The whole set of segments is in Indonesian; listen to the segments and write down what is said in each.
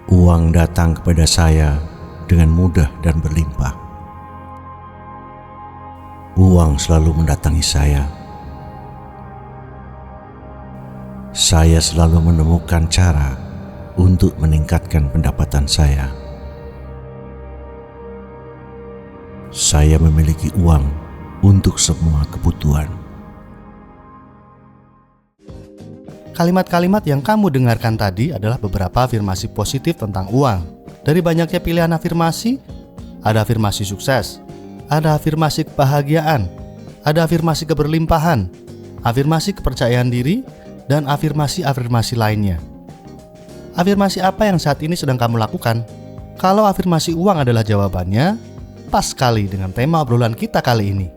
Uang datang kepada saya dengan mudah dan berlimpah. Uang selalu mendatangi saya. Saya selalu menemukan cara untuk meningkatkan pendapatan saya. Saya memiliki uang untuk semua kebutuhan. Kalimat-kalimat yang kamu dengarkan tadi adalah beberapa afirmasi positif tentang uang. Dari banyaknya pilihan afirmasi, ada afirmasi sukses, ada afirmasi kebahagiaan, ada afirmasi keberlimpahan, afirmasi kepercayaan diri, dan afirmasi-afirmasi lainnya. Afirmasi apa yang saat ini sedang kamu lakukan? Kalau afirmasi uang adalah jawabannya, pas sekali dengan tema obrolan kita kali ini.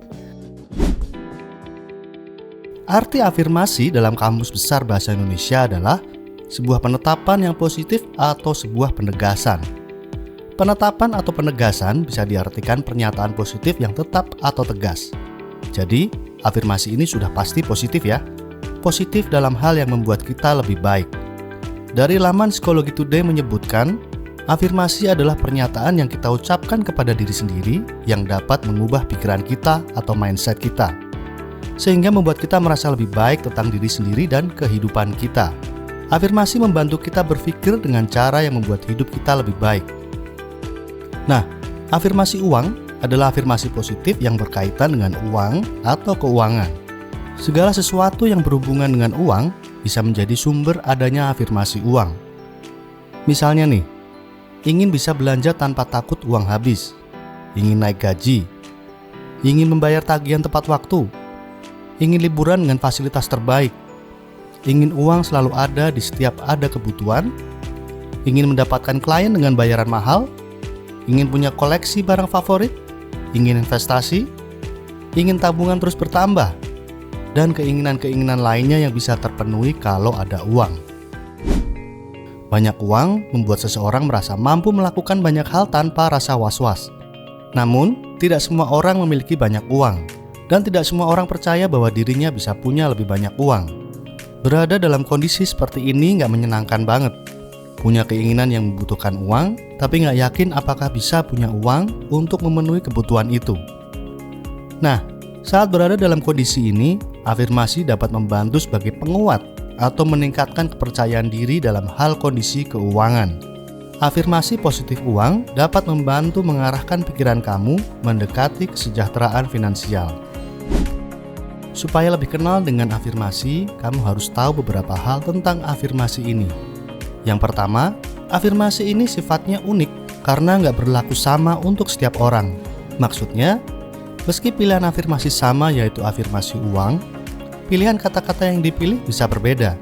Arti afirmasi dalam Kamus Besar Bahasa Indonesia adalah sebuah penetapan yang positif atau sebuah penegasan. Penetapan atau penegasan bisa diartikan pernyataan positif yang tetap atau tegas. Jadi, afirmasi ini sudah pasti positif ya. Positif dalam hal yang membuat kita lebih baik. Dari laman Psikologi Today menyebutkan, afirmasi adalah pernyataan yang kita ucapkan kepada diri sendiri yang dapat mengubah pikiran kita atau mindset kita, sehingga membuat kita merasa lebih baik tentang diri sendiri dan kehidupan kita. Afirmasi membantu kita berpikir dengan cara yang membuat hidup kita lebih baik. Nah, afirmasi uang adalah afirmasi positif yang berkaitan dengan uang atau keuangan. Segala sesuatu yang berhubungan dengan uang bisa menjadi sumber adanya afirmasi uang. Misalnya nih, ingin bisa belanja tanpa takut uang habis, ingin naik gaji, ingin membayar tagihan tepat waktu, ingin liburan dengan fasilitas terbaik, ingin uang selalu ada di setiap ada kebutuhan, ingin mendapatkan klien dengan bayaran mahal, ingin punya koleksi barang favorit, ingin investasi, ingin tabungan terus bertambah, dan keinginan-keinginan lainnya yang bisa terpenuhi kalau ada uang. Banyak uang membuat seseorang merasa mampu melakukan banyak hal tanpa rasa was-was. Namun, tidak semua orang memiliki banyak uang. Dan tidak semua orang percaya bahwa dirinya bisa punya lebih banyak uang. Berada dalam kondisi seperti ini nggak menyenangkan banget. Punya keinginan yang membutuhkan uang, tapi nggak yakin apakah bisa punya uang untuk memenuhi kebutuhan itu. Nah, saat berada dalam kondisi ini, afirmasi dapat membantu sebagai penguat atau meningkatkan kepercayaan diri dalam hal kondisi keuangan. Afirmasi positif uang dapat membantu mengarahkan pikiran kamu mendekati kesejahteraan finansial. Supaya lebih kenal dengan afirmasi, kamu harus tahu beberapa hal tentang afirmasi ini. Yang pertama, afirmasi ini sifatnya unik karena nggak berlaku sama untuk setiap orang. Maksudnya, meski pilihan afirmasi sama yaitu afirmasi uang, pilihan kata-kata yang dipilih bisa berbeda.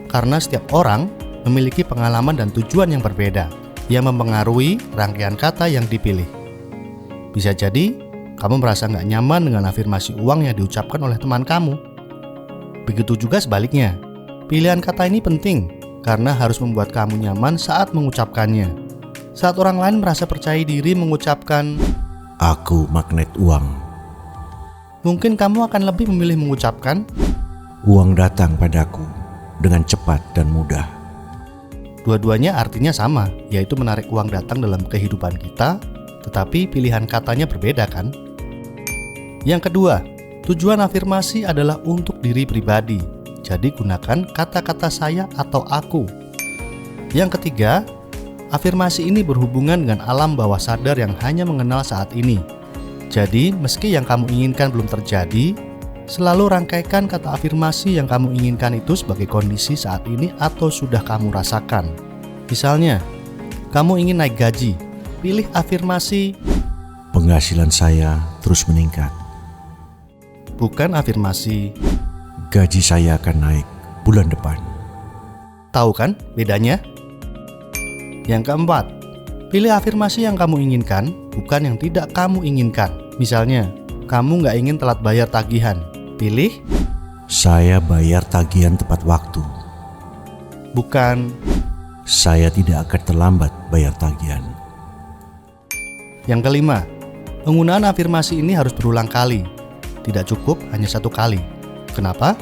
Karena setiap orang memiliki pengalaman dan tujuan yang berbeda yang mempengaruhi rangkaian kata yang dipilih. Bisa jadi, kamu merasa nggak nyaman dengan afirmasi uang yang diucapkan oleh teman kamu. Begitu juga sebaliknya. Pilihan kata ini penting karena harus membuat kamu nyaman saat mengucapkannya. Saat orang lain merasa percaya diri mengucapkan, Aku magnet uang. Mungkin kamu akan lebih memilih mengucapkan, Uang datang padaku dengan cepat dan mudah. Dua-duanya artinya sama, yaitu menarik uang datang dalam kehidupan kita, tetapi pilihan katanya berbeda kan? Yang kedua, tujuan afirmasi adalah untuk diri pribadi. Jadi gunakan kata-kata saya atau aku. Yang ketiga, afirmasi ini berhubungan dengan alam bawah sadar yang hanya mengenal saat ini. Jadi, meski yang kamu inginkan belum terjadi, selalu rangkaikan kata afirmasi yang kamu inginkan itu sebagai kondisi saat ini atau sudah kamu rasakan. Misalnya, kamu ingin naik gaji, pilih afirmasi, Penghasilan saya terus meningkat. bukan afirmasi, Gaji saya akan naik bulan depan. tahu kan bedanya? Yang keempat, pilih afirmasi yang kamu inginkan, bukan yang tidak kamu inginkan. Misalnya, kamu nggak ingin telat bayar tagihan, pilih, Saya bayar tagihan tepat waktu. bukan. Saya tidak akan terlambat bayar tagihan. Yang kelima, penggunaan afirmasi ini harus berulang kali. Tidak cukup hanya satu kali. Kenapa?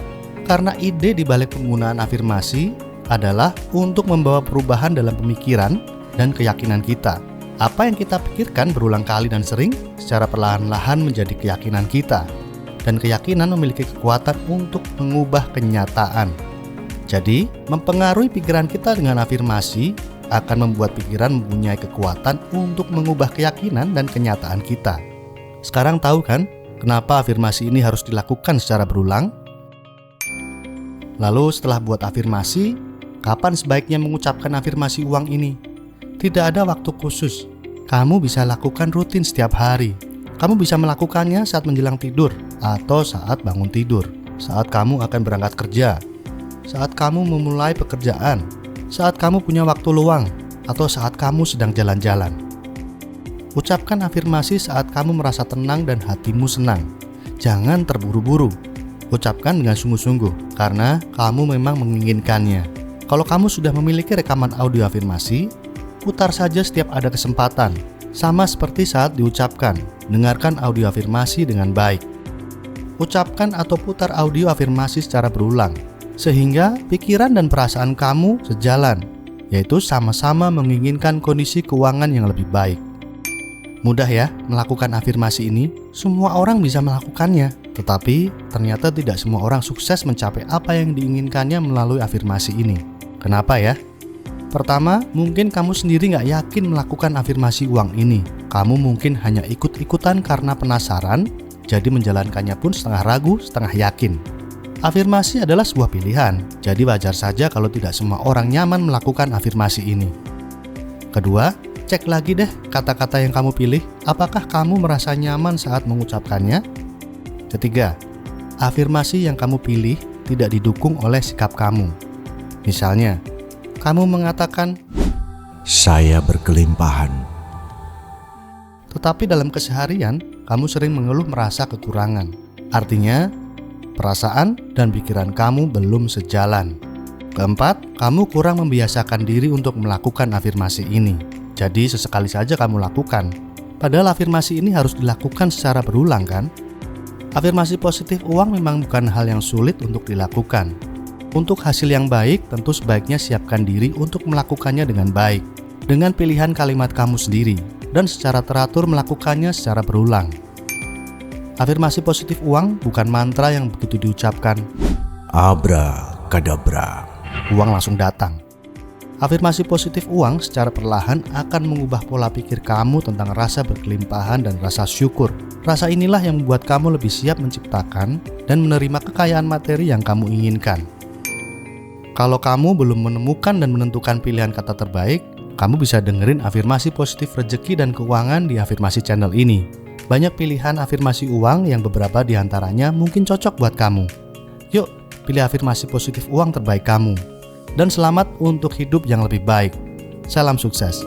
Karena ide di balik penggunaan afirmasi adalah untuk membawa perubahan dalam pemikiran dan keyakinan kita. Apa yang kita pikirkan berulang kali dan sering, secara perlahan-lahan menjadi keyakinan kita. Dan keyakinan memiliki kekuatan untuk mengubah kenyataan. Jadi, mempengaruhi pikiran kita dengan afirmasi akan membuat pikiran mempunyai kekuatan untuk mengubah keyakinan dan kenyataan kita. Sekarang tahu kan, kenapa afirmasi ini harus dilakukan secara berulang? Lalu setelah buat afirmasi, kapan sebaiknya mengucapkan afirmasi uang ini? Tidak ada waktu khusus. Kamu bisa lakukan rutin setiap hari. Kamu bisa melakukannya saat menjelang tidur atau saat bangun tidur, saat kamu akan berangkat kerja, saat kamu memulai pekerjaan, saat kamu punya waktu luang, atau saat kamu sedang jalan-jalan. Ucapkan afirmasi saat kamu merasa tenang dan hatimu senang. Jangan terburu-buru. Ucapkan dengan sungguh-sungguh, karena kamu memang menginginkannya. Kalau kamu sudah memiliki rekaman audio afirmasi, putar saja setiap ada kesempatan. Sama seperti saat diucapkan, dengarkan audio afirmasi dengan baik. Ucapkan atau putar audio afirmasi secara berulang, sehingga pikiran dan perasaan kamu sejalan, yaitu sama-sama menginginkan kondisi keuangan yang lebih baik. Mudah ya melakukan afirmasi ini, semua orang bisa melakukannya. Tetapi ternyata tidak semua orang sukses mencapai apa yang diinginkannya melalui afirmasi ini. Kenapa ya? Pertama, mungkin kamu sendiri nggak yakin melakukan afirmasi uang ini. Kamu mungkin hanya ikut-ikutan karena penasaran, jadi menjalankannya pun setengah ragu, setengah yakin. Afirmasi adalah sebuah pilihan, jadi wajar saja kalau tidak semua orang nyaman melakukan afirmasi ini. Kedua, cek lagi deh kata-kata yang kamu pilih, apakah kamu merasa nyaman saat mengucapkannya? Ketiga, afirmasi yang kamu pilih tidak didukung oleh sikap kamu. Misalnya, kamu mengatakan, Saya berkelimpahan. tetapi dalam keseharian, kamu sering mengeluh merasa kekurangan. Artinya, perasaan dan pikiran kamu belum sejalan. Keempat, kamu kurang membiasakan diri untuk melakukan afirmasi ini. Jadi sesekali saja kamu lakukan. Padahal afirmasi ini harus dilakukan secara berulang kan? Afirmasi positif uang memang bukan hal yang sulit untuk dilakukan. Untuk hasil yang baik, tentu sebaiknya siapkan diri untuk melakukannya dengan baik, dengan pilihan kalimat kamu sendiri, dan secara teratur melakukannya secara berulang. Afirmasi positif uang bukan mantra yang begitu diucapkan, Abrakadabra. uang langsung datang. Afirmasi positif uang secara perlahan akan mengubah pola pikir kamu tentang rasa berkelimpahan dan rasa syukur. Rasa inilah yang membuat kamu lebih siap menciptakan dan menerima kekayaan materi yang kamu inginkan. Kalau kamu belum menemukan dan menentukan pilihan kata terbaik, kamu bisa dengerin afirmasi positif rezeki dan keuangan di afirmasi channel ini. Banyak pilihan afirmasi uang yang beberapa diantaranya mungkin cocok buat kamu. Yuk, pilih afirmasi positif uang terbaik kamu. Dan selamat untuk hidup yang lebih baik. Salam sukses.